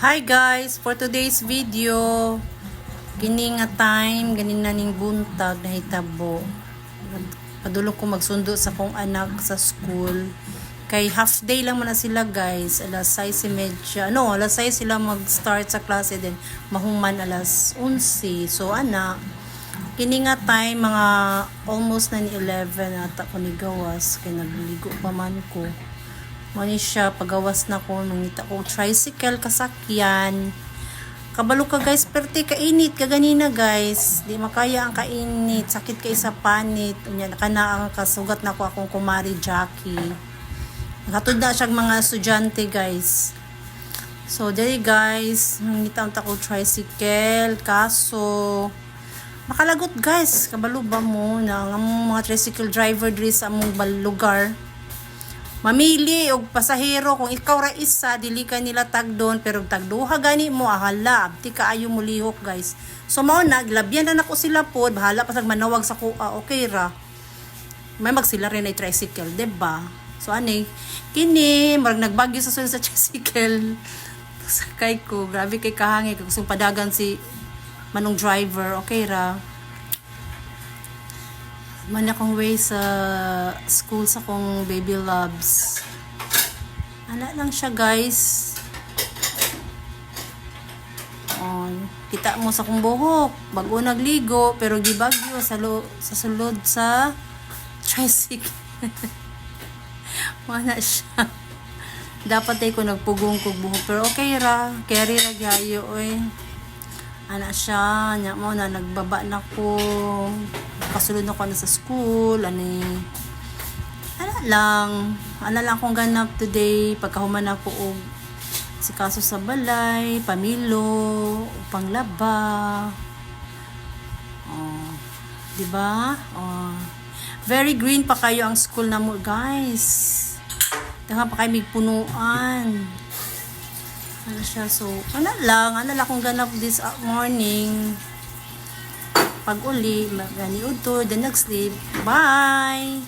Hi guys, for today's video, kini nga time, ganin na ning buntag na hitabo. Padulong ko magsundo sa kong anak sa school. Kay half day lang man na sila guys, alas 6:30. Alas 6 sila mag-start sa klase din. Mahuman alas 11. So kini nga time, mga almost na ni 11 ata ko ni gawas. Kay nagligo pa man ko. Mani siya, pagawas na ko, nangita ko tricycle, kasakyan. Kabalo ka guys, perte kainit, kaganina guys. Di makaya ang kainit, sakit kay sa panit. Nakana ang kasugat na ko akong kumari Jackie. Nakatod na siya mga estudyante guys. So, dali guys, nangita ko tricycle, kaso makalagot guys, kabalo ba mo na ang mga tricycle driver diri sa among lugar. Mamili og pasahero kung ikaw ra isa dili ka nila tagdon pero tagduha gani mo ahala abti kaayo mo lihok guys. So mao naglabyan na nako sila pod bahala pa sag manawag sa kuha okay ra. May magsila rin ay tricycle, diba? So kini marag nagbagyo sa sulod sa tricycle. Sakay ko, grabe kay kahangi kay gusto padagan si manong driver, okay ra. Man akong way sa school sa kong baby loves. Lang siya guys. Kita mo sa kong buhok. Bago nagligo pero gibagyo sa sulod sa tricycle. Mana siya. Dapat ay ko nagpugong kog buhok pero okay ra. Carry ra gayo oy. Siya, nya mo na nagbaba na ko. Kasulod na ko na sa school, lang kung ganap today, pagkahuman ako og si kaso sa balay, pamilo, panglaba. Diba? Very green pa kayo ang school na mo, guys. Dahan pa kayo migpunuan. Siya, so, lang kung ganap this morning. Pag uli, magani udto, the next sleep. Bye!